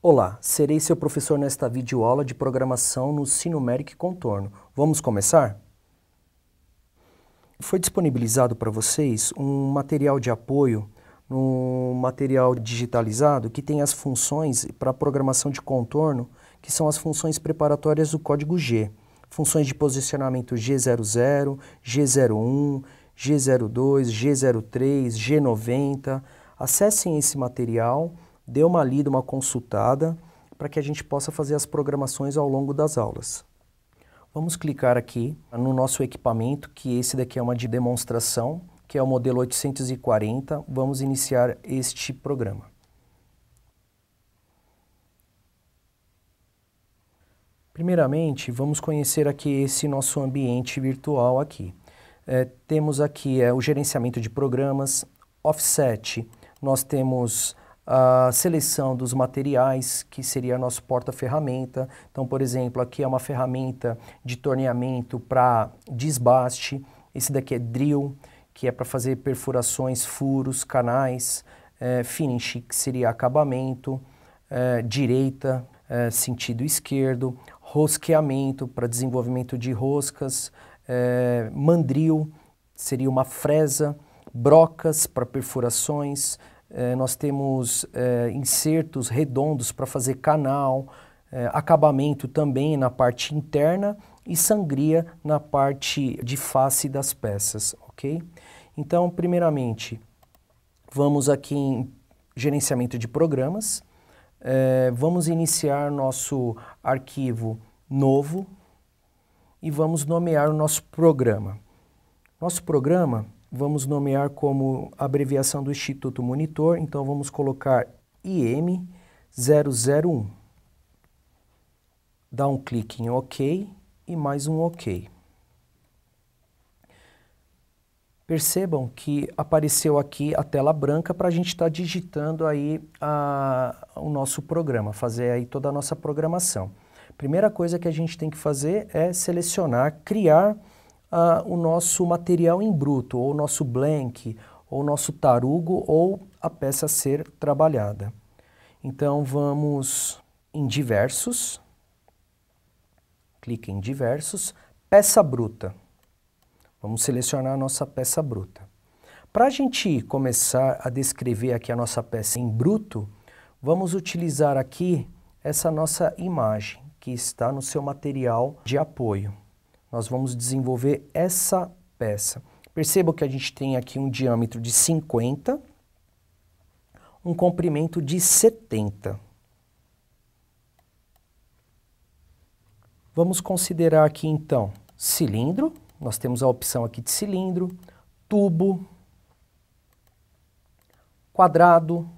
Olá, serei seu professor nesta videoaula de programação no Sinumeric Contorno. Vamos começar? Foi disponibilizado para vocês um material de apoio, um material digitalizado que tem as funções para programação de contorno, que são as funções preparatórias do código G. Funções de posicionamento G00, G01, G02, G03, G90. Acessem esse material, dê uma lida, uma consultada, para que a gente possa fazer as programações ao longo das aulas. Vamos clicar aqui no nosso equipamento, que esse daqui é uma de demonstração, que é o modelo 840. Vamos iniciar este programa. Primeiramente, vamos conhecer aqui esse nosso ambiente virtual aqui. Temos aqui o gerenciamento de programas, offset, nós temos a seleção dos materiais, que seria nosso porta-ferramenta. Então, por exemplo, aqui é uma ferramenta de torneamento para desbaste. Esse daqui é drill, que é para fazer perfurações, furos, canais. Finish, que seria acabamento. Direita, sentido esquerdo. Rosqueamento, para desenvolvimento de roscas. Mandril, seria uma fresa. Brocas, para perfurações. Nós temos insertos redondos para fazer canal, acabamento também na parte interna e sangria na parte de face das peças, ok? Então, primeiramente, vamos aqui em gerenciamento de programas, vamos iniciar nosso arquivo novo e vamos nomear o nosso programa. Nosso programa vamos nomear como abreviação do Instituto Monitor, então vamos colocar IM001. Dá um clique em OK e mais um OK. Percebam que apareceu aqui a tela branca para a gente estar digitando aí o nosso programa, fazer aí toda a nossa programação. Primeira coisa que a gente tem que fazer é selecionar, criar o nosso material em bruto, ou o nosso blank, ou o nosso tarugo, ou a peça a ser trabalhada. Então vamos em diversos, clique em diversos, peça bruta. Vamos selecionar a nossa peça bruta. Para a gente começar a descrever aqui a nossa peça em bruto, vamos utilizar aqui essa nossa imagem, que está no seu material de apoio. Nós vamos desenvolver essa peça. Percebam que a gente tem aqui um diâmetro de 50, um comprimento de 70. Vamos considerar aqui então cilindro, nós temos a opção aqui de cilindro, tubo, quadrado,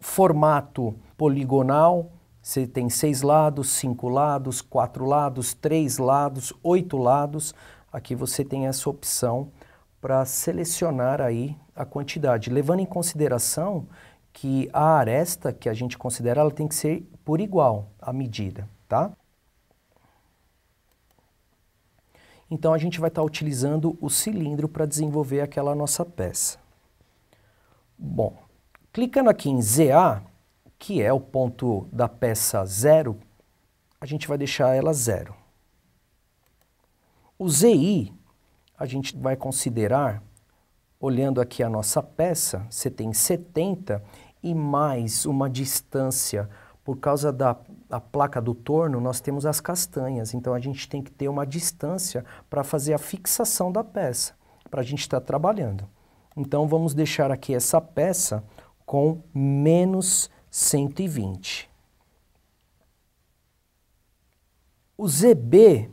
formato poligonal. Você tem 6 lados, 5 lados, 4 lados, 3 lados, 8 lados. Aqui você tem essa opção para selecionar aí a quantidade, levando em consideração que a aresta que a gente considera, ela tem que ser por igual à medida, tá? Então a gente vai estar utilizando o cilindro para desenvolver aquela nossa peça. Bom, clicando aqui em ZA, que é o ponto da peça 0, a gente vai deixar ela 0. O ZI, a gente vai considerar, olhando aqui a nossa peça, você tem 70 e mais uma distância, por causa da placa do torno, nós temos as castanhas, então a gente tem que ter uma distância para fazer a fixação da peça, para a gente estar trabalhando. Então vamos deixar aqui essa peça com menos 120. O ZB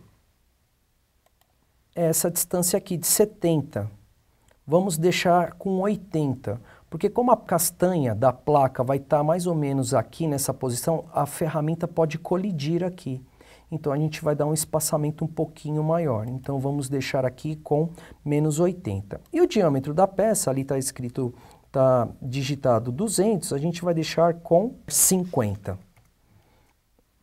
é essa distância aqui de 70. Vamos deixar com 80, porque como a castanha da placa vai estar mais ou menos aqui nessa posição, a ferramenta pode colidir aqui. Então a gente vai dar um espaçamento um pouquinho maior. Então vamos deixar aqui com menos 80. E o diâmetro da peça, ali está escrito, está digitado 200, a gente vai deixar com 50.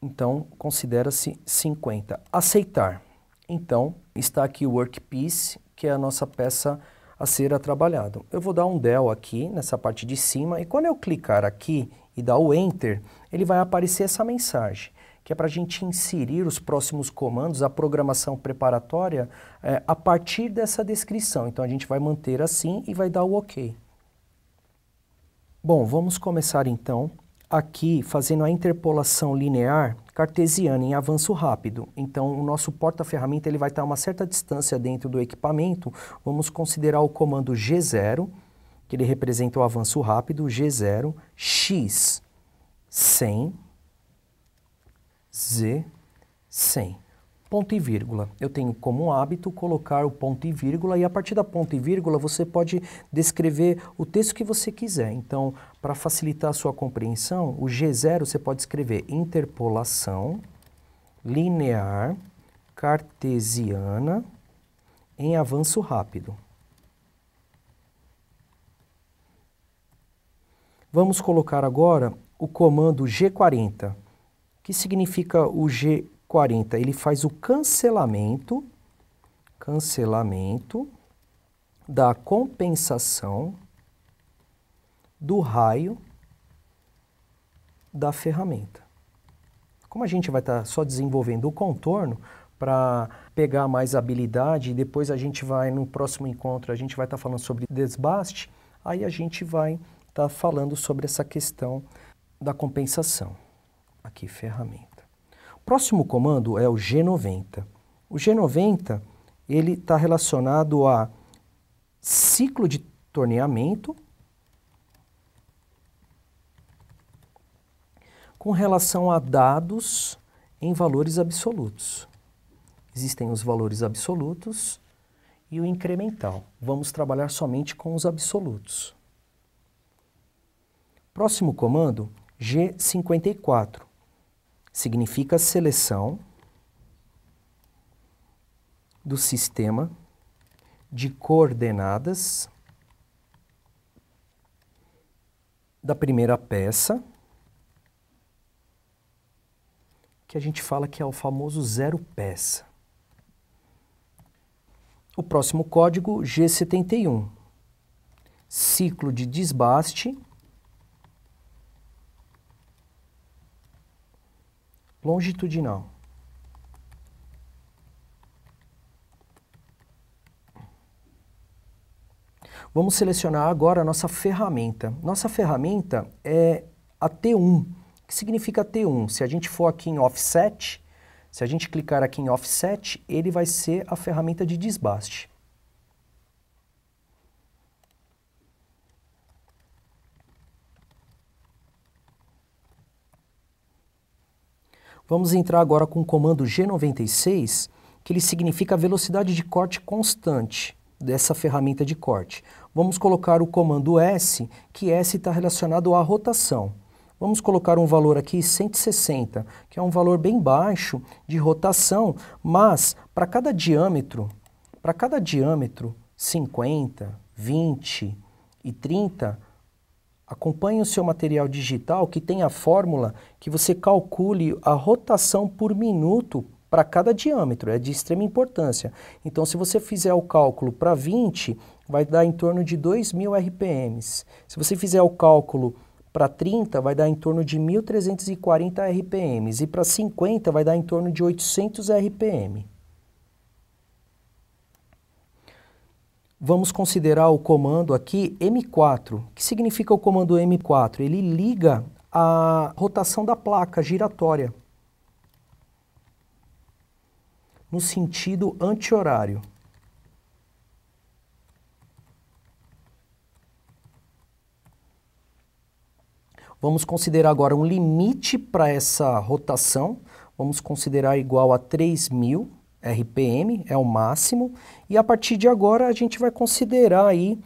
Então, considera-se 50. Aceitar. Então, está aqui o workpiece, que é a nossa peça a ser trabalhado. Eu vou dar um del aqui nessa parte de cima e quando eu clicar aqui e dar o Enter, ele vai aparecer essa mensagem, que é para a gente inserir os próximos comandos, a programação preparatória, a partir dessa descrição. Então a gente vai manter assim e vai dar o OK. Bom, vamos começar então aqui fazendo a interpolação linear cartesiana em avanço rápido. Então o nosso porta-ferramenta ele vai estar a uma certa distância dentro do equipamento. Vamos considerar o comando G0, que ele representa o avanço rápido, G0, X 100, Z 100. Ponto e vírgula. Eu tenho como hábito colocar o ponto e vírgula e a partir da ponto e vírgula você pode descrever o texto que você quiser. Então, para facilitar a sua compreensão, o G0 você pode escrever interpolação linear cartesiana em avanço rápido. Vamos colocar agora o comando G40. O que significa o G40? Ele faz o cancelamento da compensação do raio da ferramenta. Como a gente vai estar só desenvolvendo o contorno para pegar mais habilidade e depois a gente vai, no próximo encontro, a gente vai estar falando sobre desbaste, aí a gente vai estar falando sobre essa questão da compensação. Aqui, ferramenta. Próximo comando é o G90. O G90, ele está relacionado a ciclo de torneamento com relação a dados em valores absolutos. Existem os valores absolutos e o incremental. Vamos trabalhar somente com os absolutos. Próximo comando, G54. Significa seleção do sistema de coordenadas da primeira peça, que a gente fala que é o famoso zero peça. O próximo código, G71. Ciclo de desbaste longitudinal. Vamos selecionar agora a nossa ferramenta. Nossa ferramenta é a T1. O que significa T1? Se a gente for aqui em Offset, se a gente clicar aqui em Offset, ele vai ser a ferramenta de desbaste. Vamos entrar agora com o comando G96, que ele significa velocidade de corte constante dessa ferramenta de corte. Vamos colocar o comando S, que S está relacionado à rotação. Vamos colocar um valor aqui, 160, que é um valor bem baixo de rotação, mas para cada diâmetro 50, 20 e 30, acompanhe o seu material digital que tem a fórmula que você calcule a rotação por minuto para cada diâmetro, é de extrema importância. Então, se você fizer o cálculo para 20, vai dar em torno de 2.000 RPMs. Se você fizer o cálculo para 30, vai dar em torno de 1.340 RPMs. E para 50, vai dar em torno de 800 RPM. Vamos considerar o comando aqui M4. O que significa o comando M4? Ele liga a rotação da placa giratória no sentido anti-horário. Vamos considerar agora um limite para essa rotação. Vamos considerar igual a 3.000 RPM, é o máximo. E a partir de agora a gente vai considerar aí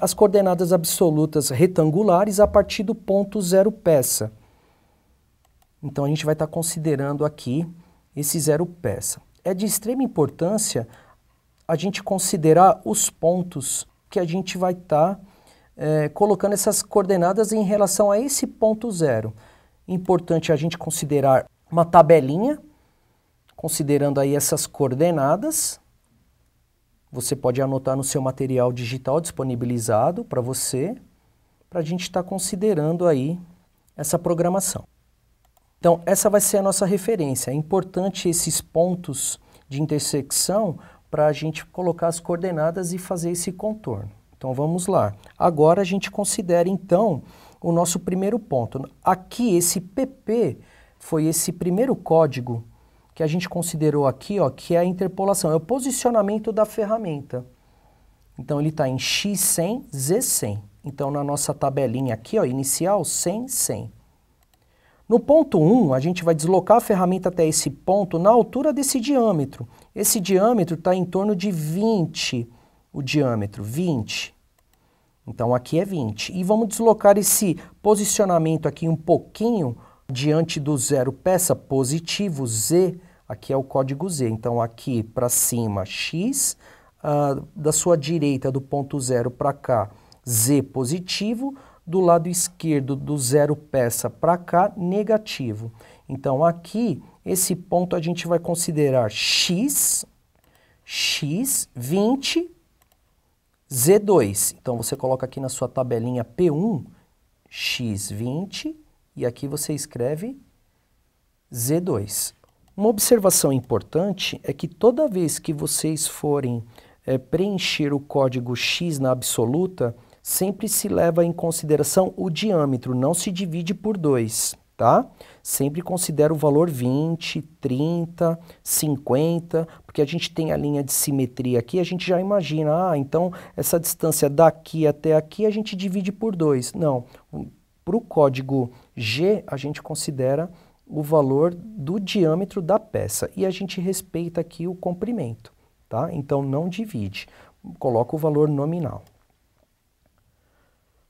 as coordenadas absolutas retangulares a partir do ponto zero peça. Então a gente vai estar considerando aqui esse zero peça. É de extrema importância a gente considerar os pontos que a gente vai estar colocando essas coordenadas em relação a esse ponto zero. Importante a gente considerar uma tabelinha, considerando aí essas coordenadas você pode anotar no seu material digital disponibilizado para você, para a gente estar considerando aí essa programação. Então, essa vai ser a nossa referência. É importante esses pontos de intersecção para a gente colocar as coordenadas e fazer esse contorno. Então, vamos lá. Agora, a gente considera, então, o nosso primeiro ponto. Aqui, esse PP foi esse primeiro código que a gente considerou aqui, ó, que é a interpolação, é o posicionamento da ferramenta. Então, ele está em x100, z100. Então, na nossa tabelinha aqui, ó, inicial, 100, 100. No ponto 1, a gente vai deslocar a ferramenta até esse ponto na altura desse diâmetro. Esse diâmetro está em torno de 20, o diâmetro, 20. Então, aqui é 20. E vamos deslocar esse posicionamento aqui um pouquinho diante do zero peça positivo, Z, aqui é o código Z. Então, aqui para cima, X, da sua direita, do ponto 0 para cá, Z positivo, do lado esquerdo, do zero peça para cá, negativo. Então, aqui, esse ponto a gente vai considerar X, 20, Z2. Então, você coloca aqui na sua tabelinha P1, X20, e aqui você escreve Z2. Uma observação importante é que toda vez que vocês forem preencher o código X na absoluta, sempre se leva em consideração o diâmetro, não se divide por 2, tá? Sempre considera o valor 20, 30, 50, porque a gente tem a linha de simetria aqui, a gente já imagina, então essa distância daqui até aqui a gente divide por 2. Não, para o código G a gente considera o valor do diâmetro da peça e a gente respeita aqui o comprimento, tá? Então não divide, coloca o valor nominal.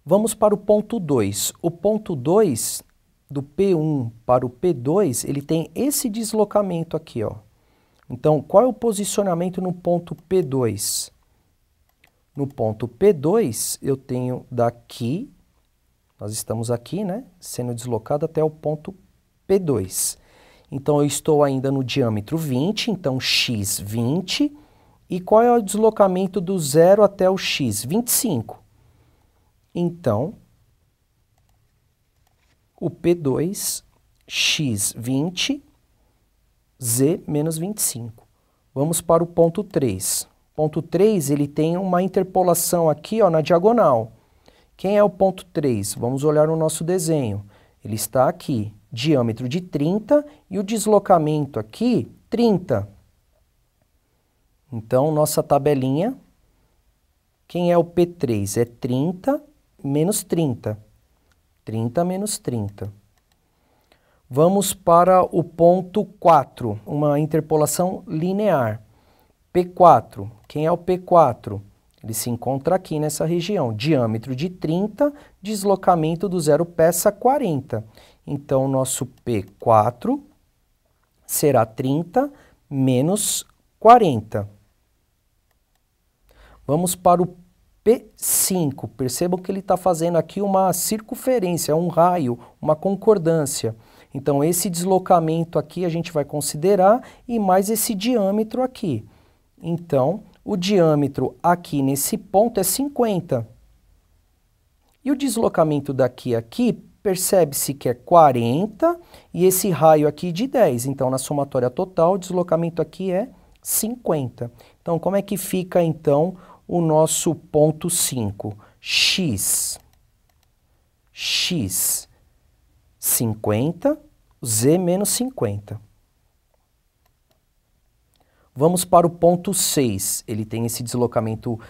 Vamos para o ponto 2. O ponto 2, do P1 para o P2, ele tem esse deslocamento aqui, ó. Então, qual é o posicionamento no ponto P2? No ponto P2, eu tenho daqui, nós estamos aqui, né, sendo deslocado até o ponto P2. Então, eu estou ainda no diâmetro 20, então x 20. E qual é o deslocamento do 0 até o x? 25. Então, o P2, x 20, z menos 25. Vamos para o ponto 3. Ponto 3, ele tem uma interpolação aqui, ó, na diagonal. Quem é o ponto 3? Vamos olhar no nosso desenho. Ele está aqui, diâmetro de 30 e o deslocamento aqui, 30. Então, nossa tabelinha, quem é o P3? É 30 menos 30. 30 menos 30. Vamos para o ponto 4, uma interpolação linear. P4, quem é o P4? Ele se encontra aqui nessa região, diâmetro de 30, deslocamento do zero peça 40. Então, o nosso P4 será 30 menos 40. Vamos para o P5. Percebam que ele está fazendo aqui uma circunferência, um raio, uma concordância. Então, esse deslocamento aqui a gente vai considerar e mais esse diâmetro aqui. Então, o diâmetro aqui nesse ponto é 50. E o deslocamento daqui a aqui, percebe-se que é 40 e esse raio aqui de 10. Então, na somatória total, o deslocamento aqui é 50. Então, como é que fica, então, o nosso ponto 5? X 50, z menos 50. Vamos para o ponto 6. Ele tem esse deslocamento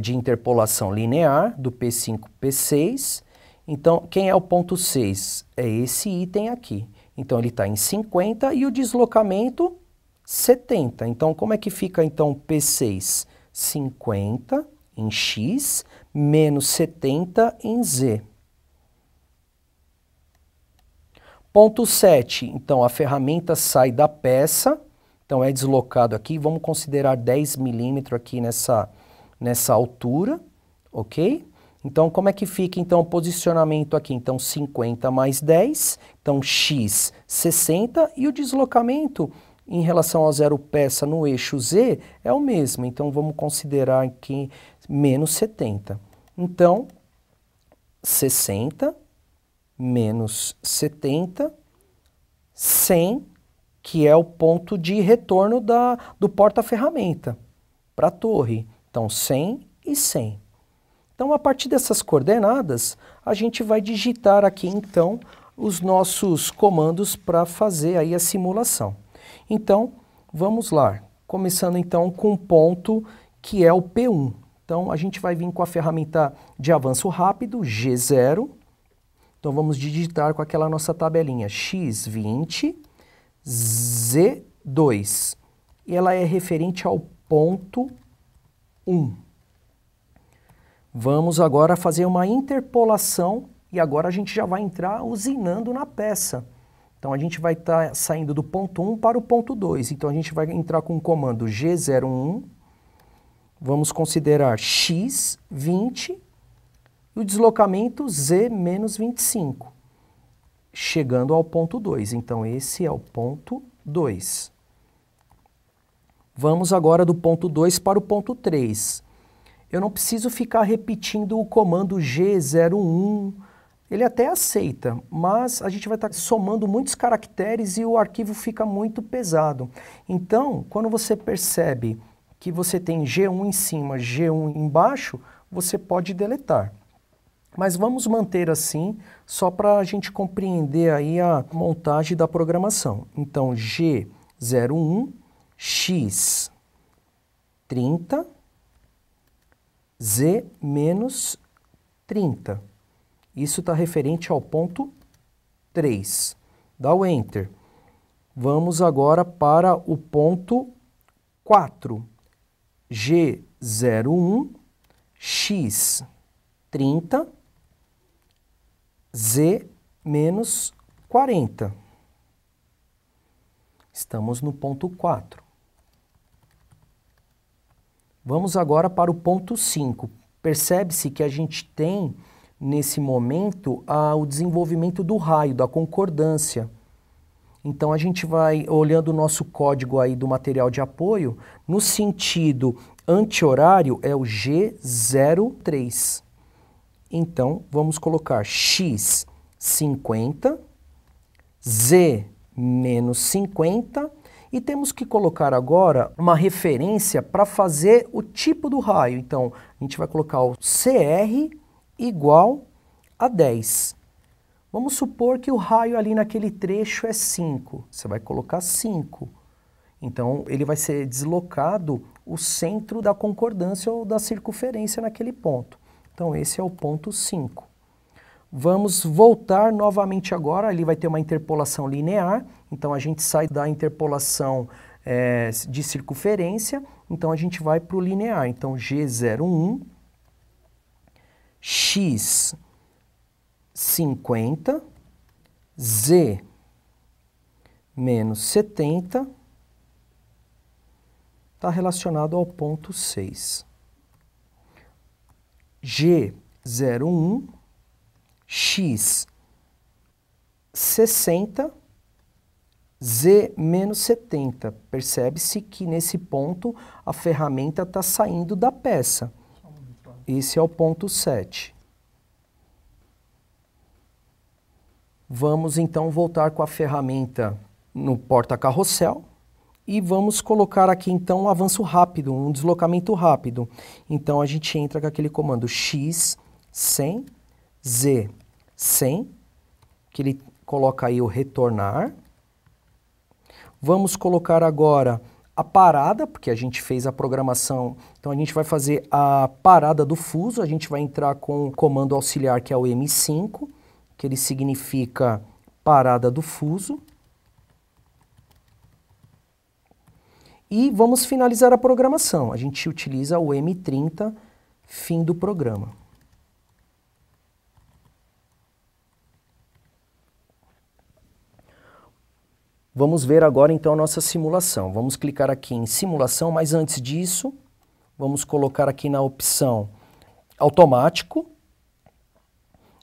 de interpolação linear do P5 P6. Então, quem é o ponto 6? É esse item aqui. Então, ele está em 50 e o deslocamento 70. Então, como é que fica, então, P6? 50 em x menos 70 em z. Ponto 7. Então, a ferramenta sai da peça. Então, é deslocado aqui. Vamos considerar 10 milímetros aqui nessa altura. Ok? Então, como é que fica, então, o posicionamento aqui? Então, 50 mais 10. Então, x 60 e o deslocamento em relação ao zero peça no eixo Z é o mesmo, então vamos considerar aqui menos 70. Então, 60 menos 70, 100, que é o ponto de retorno do porta-ferramenta para a torre. Então, 100 e 100. Então, a partir dessas coordenadas, a gente vai digitar aqui, então, os nossos comandos para fazer aí a simulação. Então, vamos lá. Começando, então, com o ponto que é o P1. Então, a gente vai vir com a ferramenta de avanço rápido, G0. Então, vamos digitar com aquela nossa tabelinha, x20, Z2. E ela é referente ao ponto 1. Vamos agora fazer uma interpolação e agora a gente já vai entrar usinando na peça. Então, a gente vai estar saindo do ponto 1 para o ponto 2. Então, a gente vai entrar com o comando G01. Vamos considerar x20 e o deslocamento Z menos 25, chegando ao ponto 2. Então, esse é o ponto 2. Vamos agora do ponto 2 para o ponto 3. Eu não preciso ficar repetindo o comando G01, ele até aceita, mas a gente vai estar somando muitos caracteres e o arquivo fica muito pesado. Então, quando você percebe que você tem G1 em cima, G1 embaixo, você pode deletar. Mas vamos manter assim, só para a gente compreender aí a montagem da programação. Então, G01, X 30, Z menos 30. Isso está referente ao ponto 3. Dá o Enter. Vamos agora para o ponto 4. G01, X 30, Z menos 40. Estamos no ponto 4. Vamos agora para o ponto 5. Percebe-se que a gente tem, nesse momento, o desenvolvimento do raio, da concordância. Então, a gente vai, olhando o nosso código aí do material de apoio, no sentido anti-horário é o G03. Então, vamos colocar x 50, z menos 50, e temos que colocar agora uma referência para fazer o tipo do raio. Então, a gente vai colocar o CR igual a 10. Vamos supor que o raio ali naquele trecho é 5. Você vai colocar 5. Então, ele vai ser deslocado o centro da concordância ou da circunferência naquele ponto. Então, esse é o ponto 5. Vamos voltar novamente agora, ali vai ter uma interpolação linear, então a gente sai da interpolação de circunferência, então a gente vai para o linear. Então, G01, X 50, Z menos 70, está relacionado ao ponto 6. G01, X 60, Z menos 70. Percebe-se que nesse ponto a ferramenta está saindo da peça. Esse é o ponto 7. Vamos então voltar com a ferramenta no porta-carrossel e vamos colocar aqui então um avanço rápido, um deslocamento rápido. Então a gente entra com aquele comando X 100, Z 100, que ele coloca aí o retornar. Vamos colocar agora a parada, porque a gente fez a programação, então a gente vai fazer a parada do fuso, a gente vai entrar com o comando auxiliar que é o M5, que ele significa parada do fuso. E vamos finalizar a programação. A gente utiliza o M30, fim do programa. Vamos ver agora então a nossa simulação. Vamos clicar aqui em simulação, mas antes disso, vamos colocar aqui na opção automático.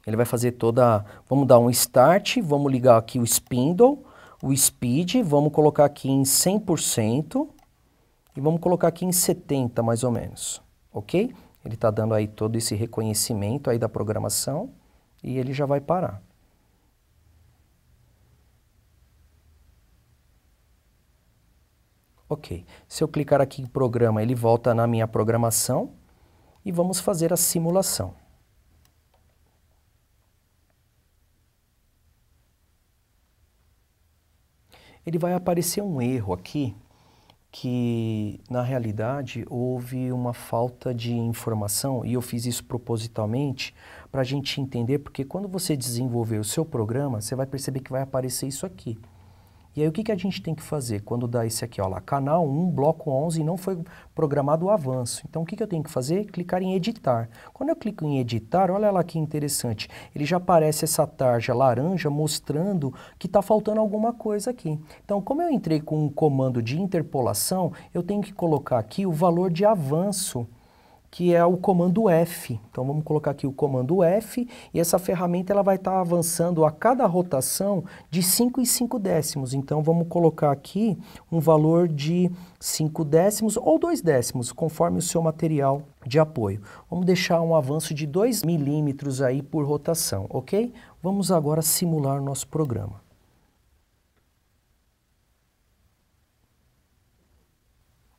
Ele vai fazer toda... Vamos dar um start, vamos ligar aqui o spindle, O speed, vamos colocar aqui em 100% e vamos colocar aqui em 70% mais ou menos, ok? Ele está dando aí todo esse reconhecimento aí da programação e ele já vai parar. Ok, se eu clicar aqui em programa, ele volta na minha programação e vamos fazer a simulação. Ele vai aparecer um erro aqui, que na realidade houve uma falta de informação e eu fiz isso propositalmente para a gente entender, porque quando você desenvolver o seu programa, você vai perceber que vai aparecer isso aqui. E aí o que a gente tem que fazer quando dá esse aqui, ó lá, canal 1, bloco 11, não foi programado o avanço. Então o que eu tenho que fazer? Clicar em editar. Quando eu clico em editar, olha lá que interessante, ele já aparece essa tarja laranja mostrando que está faltando alguma coisa aqui. Então como eu entrei com um comando de interpolação, eu tenho que colocar aqui o valor de avanço, que é o comando F. Então vamos colocar aqui o comando F e essa ferramenta ela vai estar avançando a cada rotação de 5 em 5 décimos. Então vamos colocar aqui um valor de 5 décimos ou 2 décimos, conforme o seu material de apoio. Vamos deixar um avanço de 2 milímetros aí por rotação, ok? Vamos agora simular o nosso programa.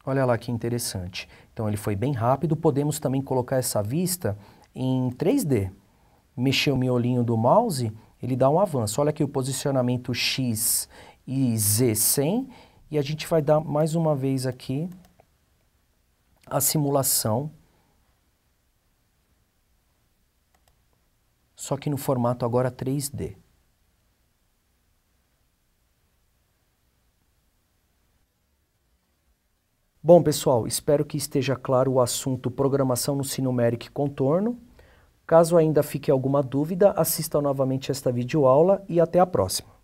Olha lá que interessante. Então ele foi bem rápido, podemos também colocar essa vista em 3D. Mexer o miolinho do mouse, ele dá um avanço. Olha aqui o posicionamento X e Z 100 e a gente vai dar mais uma vez aqui a simulação. Só que no formato agora 3D. Bom, pessoal, espero que esteja claro o assunto programação no Sinumerik contorno. Caso ainda fique alguma dúvida, assista novamente esta videoaula e até a próxima.